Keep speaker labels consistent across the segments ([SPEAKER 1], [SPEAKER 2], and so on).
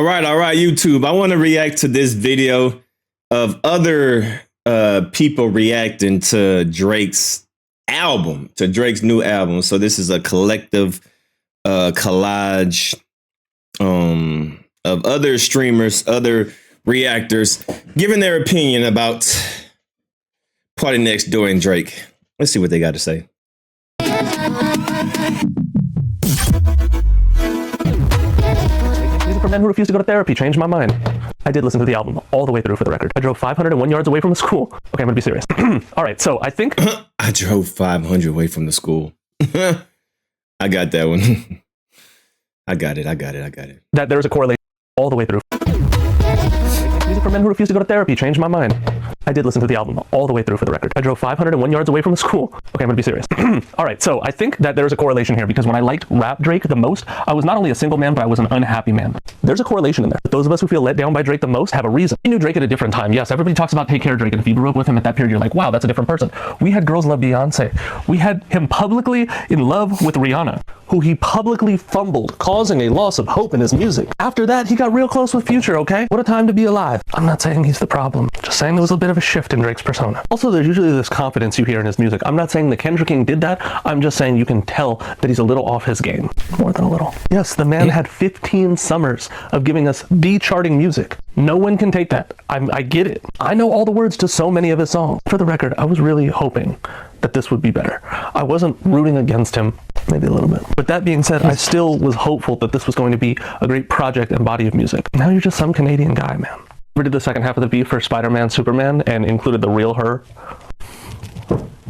[SPEAKER 1] All right, YouTube. I want to react to this video of other people reacting to Drake's album, to Drake's new album. So this is a collective collage of other streamers, other reactors, giving their opinion about Partynextdoor and Drake. Let's see what they got to say.
[SPEAKER 2] For men who refuse to go to therapy, changed my mind. I did listen to the album all the way through, for the record. I drove 501 yards away from the school. Okay, I'm gonna be serious. All right, so I think
[SPEAKER 1] I drove 500 away from the school. I got that one. I got it.
[SPEAKER 2] That there's a correlation all the way through. Music for men who refuse to go to therapy, changed my mind. I did listen to the album all the way through, for the record. I drove 501 yards away from the school. Okay, I'm gonna be serious. All right, so I think that there's a correlation here, because when I liked rap Drake the most, I was not only a single man, but I was an unhappy man. There's a correlation in there. Those of us who feel let down by Drake the most have a reason. We knew Drake at a different time. Yes, everybody talks about Take Care Drake, and if you grew up with him at that period, you're like, wow, that's a different person. We had Girls Love Beyonce. We had him publicly in love with Rihanna, who he publicly fumbled, causing a loss of hope in his music. After that, he got real close with Future, okay? What a time to be alive. I'm not saying he's the problem, just saying there was a bit of a shift in Drake's persona. Also, there's usually this confidence you hear in his music. I'm not saying that Kendrick King did that. I'm just saying you can tell that he's a little off his game. More than a little. Yes, the man had 15 summers of giving us the charting music. No one can take that. I get it. I know all the words to so many of his songs. For the record, I was really hoping that this would be better. I wasn't rooting against him, maybe a little bit. With that being said, I still was hopeful that this was going to be a great project and body of music. Now you're just some Canadian guy, man. We did the second half of the beat for Spider-Man, Superman, and included the real her.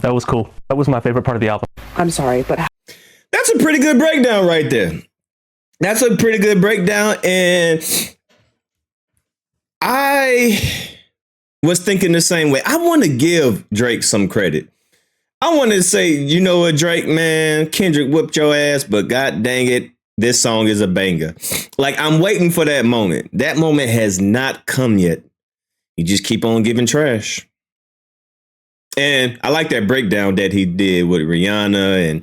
[SPEAKER 2] That was cool. That was my favorite part of the album.
[SPEAKER 3] I'm sorry, but
[SPEAKER 1] That's a pretty good breakdown right there. That's a pretty good breakdown, and I was thinking the same way. I want to give Drake some credit. I want to say, you know what, Drake, man, Kendrick whooped your ass, but god dang it, this song is a banger. Like, I'm waiting for that moment. That moment has not come yet. You just keep on giving trash. And I like that breakdown that he did with Rihanna and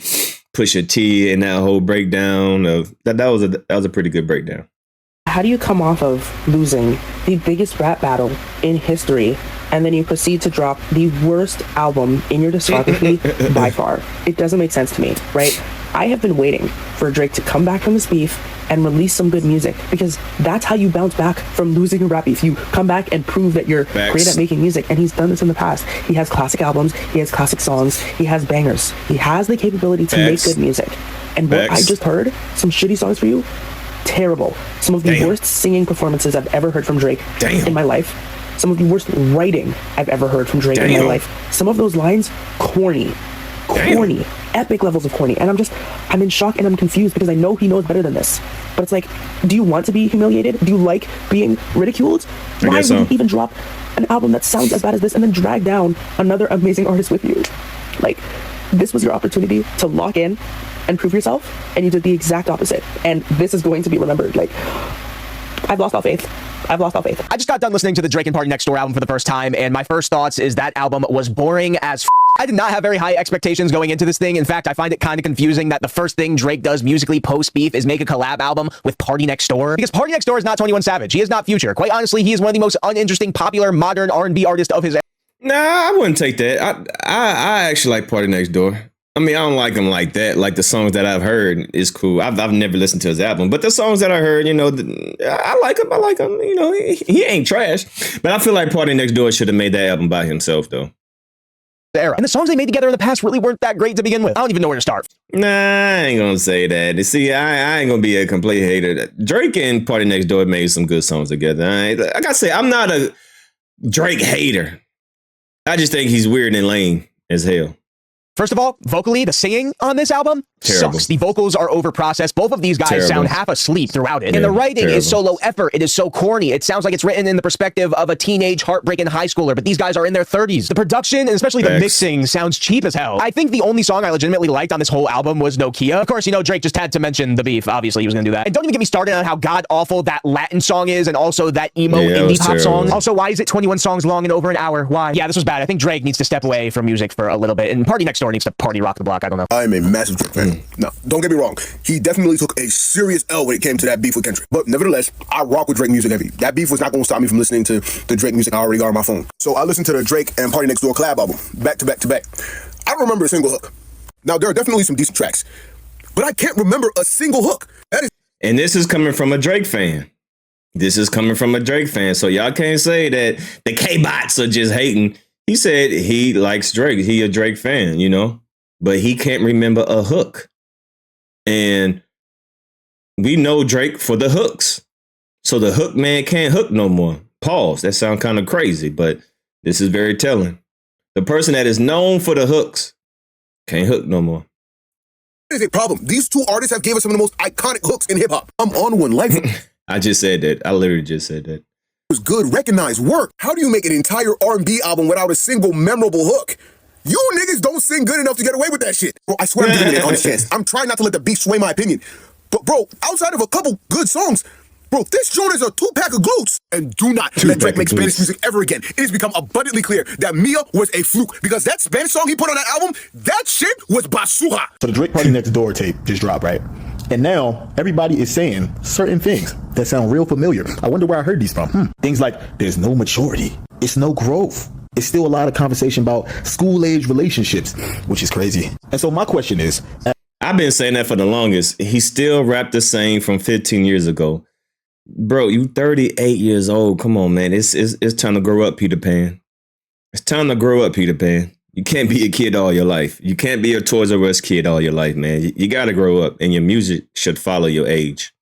[SPEAKER 1] Pusha T and that whole breakdown of that was a pretty good breakdown.
[SPEAKER 3] how do you come off of losing the biggest rap battle in history and then you proceed to drop the worst album in your discography by far? It doesn't make sense to me, right? I have been waiting for Drake to come back from this beef and release some good music, because that's how you bounce back from losing a rap beef. You come back and prove that you're great at making music, and he's done this in the past. He has classic albums, he has classic songs, he has bangers. He has the capability to make good music. And what I just heard, some shitty songs for you, terrible. Some of the worst singing performances I've ever heard from Drake in my life. Some of the worst writing I've ever heard from Drake in my life. Some of those lines, corny. Epic levels of corny. And I'm in shock and I'm confused, because I know he knows better than this. But it's like, do you want to be humiliated? Do you like being ridiculed? Why would you even drop an album that sounds as bad as this and then drag down another amazing artist with you? Like, this was your opportunity to lock in and prove yourself, and you did the exact opposite. And this is going to be remembered. Like, I've lost all faith.
[SPEAKER 4] I just got done listening to the Drake and Partynextdoor album for the first time, and my first thoughts is that album was boring as f. I did not have very high expectations going into this thing. In fact, I find it kind of confusing that the first thing Drake does musically post-beef is make a collab album with Partynextdoor. Because Partynextdoor is not 21 Savage. He is not Future. Quite honestly, he is one of the most uninteresting, popular, modern R&B artists of his...
[SPEAKER 1] Nah, I wouldn't take that. I actually like Partynextdoor. I mean, I don't like him like that. Like, the songs that I've heard is cool. I've never listened to his album, but the songs that I heard, you know, I like him. You know, he ain't trash. But I feel like Partynextdoor should have made that album by himself, though.
[SPEAKER 4] Era. And the songs they made together in the past really weren't that great to begin with. I don't even know where to start.
[SPEAKER 1] Nah, I ain't gonna say that. See, I ain't gonna be a complete hater. Drake and Partynextdoor made some good songs together. Like I said, I'm not a Drake hater. I just think he's weird and lame as hell.
[SPEAKER 4] First of all, vocally, the singing on this album sucks. The vocals are overprocessed. Both of these guys sound half asleep throughout it. And the writing is so low effort. It is so corny. It sounds like it's written in the perspective of a teenage heartbreaking high schooler, but these guys are in their 30s. The production, and especially the mixing, sounds cheap as hell. I think the only song I legitimately liked on this whole album was Nokia. Of course, you know, Drake just had to mention the beef. Obviously, he was gonna do that. And don't even get me started on how god-awful that Latin song is, and also that emo indie pop song. Also, why is it 21 songs long and over an hour? Why? Yeah, this was bad. I think Drake needs to step away from music for a little bit, and Partynextdoor Partynextdoor needs to party rock the block. I don't know.
[SPEAKER 5] I'm a massive Drake fan. Now, don't get me wrong. He definitely took a serious L when it came to that beef with Kendrick. But nevertheless, I rock with Drake music heavy. That beef was not going to stop me from listening to the Drake music I already got on my phone. So I listened to the Drake and Partynextdoor collab album, back to back to back. I don't remember a single hook. Now, there are definitely some decent tracks, but I can't remember a single hook.
[SPEAKER 1] And this is coming from a Drake fan. This is coming from a Drake fan. So y'all can't say that the K-bots are just hating. He said he likes Drake. He a Drake fan, you know, but he can't remember a hook. And we know Drake for the hooks. So the hook man can't hook no more. Pause. That sounds kind of crazy, but this is very telling. The person that is known for the hooks can't hook no more.
[SPEAKER 5] There's a problem. These two artists have gave us some of the most iconic hooks in hip hop. I'm on one. Life
[SPEAKER 1] I just said that. I literally just said that.
[SPEAKER 5] was good, recognized work. How do you make an entire R&B album without a single memorable hook? You niggas don't sing good enough to get away with that shit. Bro, I swear I'm giving it an honest chance. I'm trying not to let the beef sway my opinion. But bro, outside of a couple good songs, bro, this joint is a 2-pack of glutes. And do not let Drake make Spanish music ever again. It has become abundantly clear that Mia was a fluke because that Spanish song he put on that album, that shit was basura.
[SPEAKER 6] So the Drake Partynextdoor tape just dropped, right? And now everybody is saying certain things that sound real familiar. I wonder where I heard these from. Things like there's no maturity. It's no growth. It's still a lot of conversation about school-age relationships, which is crazy. And so my question is...
[SPEAKER 1] I've been saying that for the longest. He still rapped the same from 15 years ago. Bro, you 38 years old. Come on, man. It's time to grow up, Peter Pan. It's time to grow up, Peter Pan. You can't be a kid all your life. You can't be a Toys R Us kid all your life, man. You got to grow up, and your music should follow your age.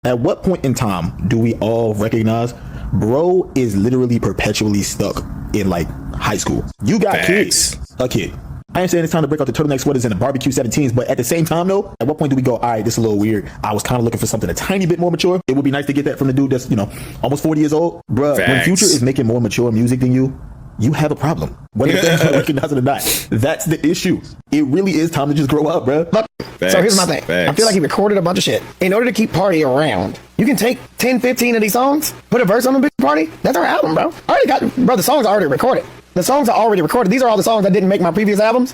[SPEAKER 6] At what point in time do we all recognize bro is literally perpetually stuck in like high school? You got kids, a kid. I ain't saying it's time to break out the turtleneck sweaters and the barbecue 17s, but at the same time though, at what point do we go, all right, this is a little weird. I was kind of looking for something a tiny bit more mature. It would be nice to get that from the dude that's, you know, almost 40 years old. Bruh, when Future is making more mature music than you have a problem. Whether fans recognize it or not. That's the issue. It really is time to just grow up, bruh.
[SPEAKER 7] Look, so here's my thing. I feel like he recorded a bunch of shit. In order to keep Party around, you can take 10, 15 of these songs, put a verse on the big Party. That's our album, bro. The songs are already recorded. The songs are already recorded. These are all the songs that didn't make my previous albums.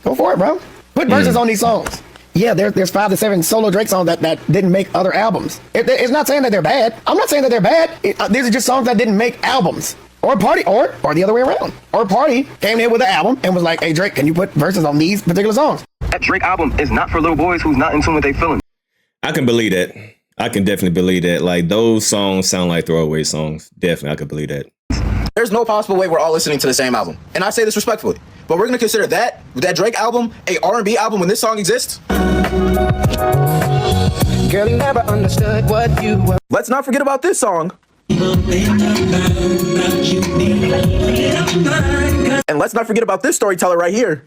[SPEAKER 7] Go for it, bro. Put verses on these songs. Yeah, there's 5 to 7 solo Drake songs that didn't make other albums. It's not saying that they're bad. I'm not saying that they're bad. These are just songs that didn't make albums. Or Party, or the other way around. Or Party came in with an album and was like, hey, Drake, can you put verses on these particular songs?
[SPEAKER 8] That Drake album is not for little boys who's not in tune with their feelings.
[SPEAKER 1] I can believe that. I can definitely believe that. Like, those songs sound like throwaway songs. Definitely, I can believe that.
[SPEAKER 9] There's no possible way we're all listening to the same album. And I say this respectfully. But we're going to consider that Drake album a R&B album when this song exists?
[SPEAKER 7] Girl, you never understood what you were.
[SPEAKER 9] Let's not forget about this song. And let's not forget about this storyteller right here.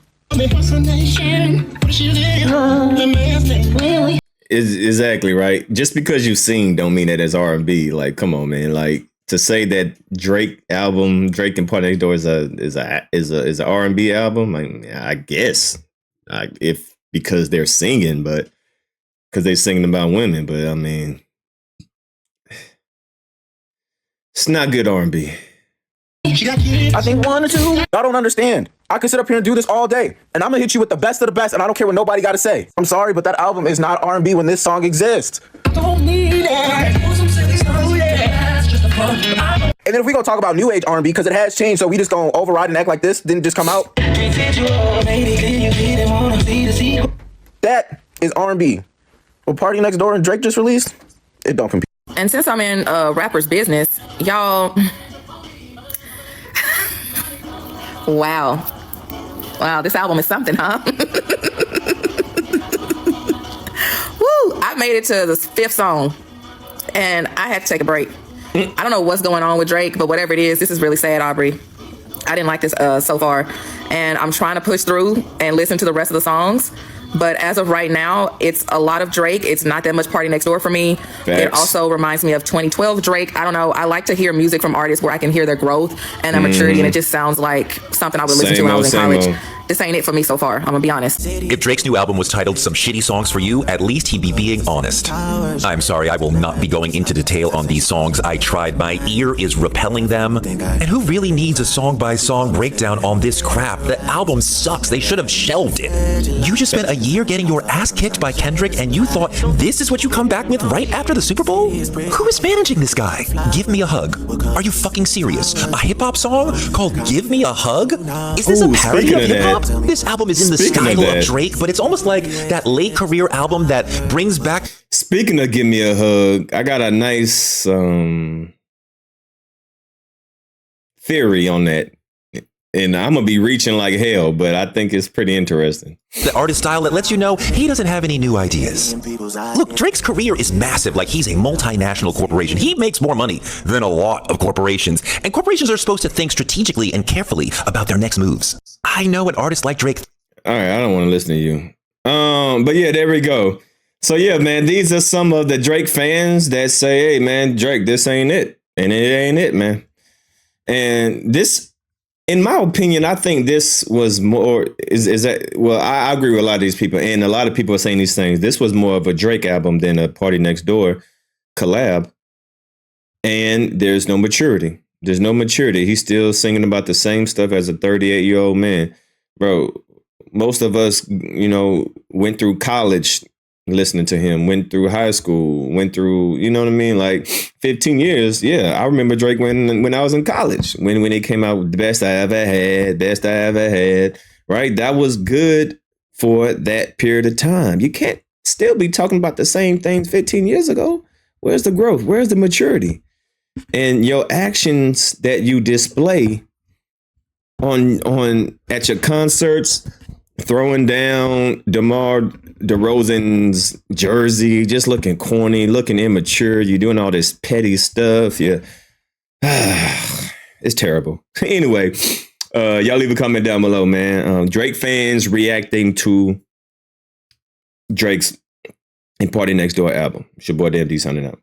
[SPEAKER 1] Exactly right. Just because you sing don't mean that it's R&B. Like, come on, man. Like, to say that Drake album, Drake and Partynextdoor is a R&B album, I guess, if because they're singing, but because they're singing about women. But I mean, it's not good R&B.
[SPEAKER 9] I think 1 or 2. I don't understand. I could sit up here and do this all day, and I'm gonna hit you with the best of the best, and I don't care what nobody got to say. I'm sorry, but that album is not R&B when this song exists. Don't need it. And then if we gonna talk about new age R&B, because it has changed, so we just gonna override and act like this didn't just come out. That is R&B. What Partynextdoor and Drake just released, it don't compete.
[SPEAKER 10] And since I'm in a rapper's business, y'all, wow, this album is something, huh? Woo! I made it to the 5th song, and I had to take a break. I don't know what's going on with Drake, but whatever it is, this is really sad, Aubrey. I didn't like this so far, and I'm trying to push through and listen to the rest of the songs. But as of right now, it's a lot of Drake. It's not that much Partynextdoor for me. Facts. It also reminds me of 2012 Drake. I don't know. I like to hear music from artists where I can hear their growth and their maturity, and it just sounds like something I would listen to when I was in college. this ain't it for me so far. I'm gonna be honest.
[SPEAKER 11] If Drake's new album was titled Some Shitty Songs for You, at least he'd be being honest. I'm sorry, I will not be going into detail on these songs. I tried. My ear is repelling them. And who really needs a song-by-song breakdown on this crap? The album sucks. They should have shelved it. You just spent a year getting your ass kicked by Kendrick, and you thought this is what you come back with right after the Super Bowl? Who is managing this guy? Give Me a Hug. Are you fucking serious? A hip-hop song called Give Me a Hug? Is this a parody of hip-hop? This album is in the style of Drake, but it's almost like that late career album that brings back...
[SPEAKER 1] Speaking of Give Me a Hug, I got a nice theory on that. And I'm going to be reaching like hell, but I think it's pretty interesting.
[SPEAKER 11] The artist style that lets you know he doesn't have any new ideas. Look, Drake's career is massive, like he's a multinational corporation. He makes more money than a lot of corporations. And corporations are supposed to think strategically and carefully about their next moves. I know an artist like Drake...
[SPEAKER 1] All right, I don't want to listen to you. But yeah, there we go. So yeah, man, these are some of the Drake fans that say, hey, man, Drake, this ain't it. And it ain't it, man. And this... In my opinion, I think this was more is that well, I agree with a lot of these people, and a lot of people are saying these things. This was more of a Drake album than a Partynextdoor collab. And there's no maturity. There's no maturity. He's still singing about the same stuff as a 38-year-old man. Bro, most of us, went through college listening to him, went through high school, went through, you know what I mean? Like 15 years. Yeah, I remember Drake when I was in college, when he came out with the best I ever had, right? That was good for that period of time. You can't still be talking about the same things 15 years ago. Where's the growth? Where's the maturity? And your actions that you display on at your concerts, throwing down DeMar DeRozan's jersey, just looking corny, looking immature. You're doing all this petty stuff. Yeah, it's terrible. Anyway, y'all leave a comment down below, man. Drake fans reacting to Drake's and Partynextdoor album. It's your boy Dan D signing out.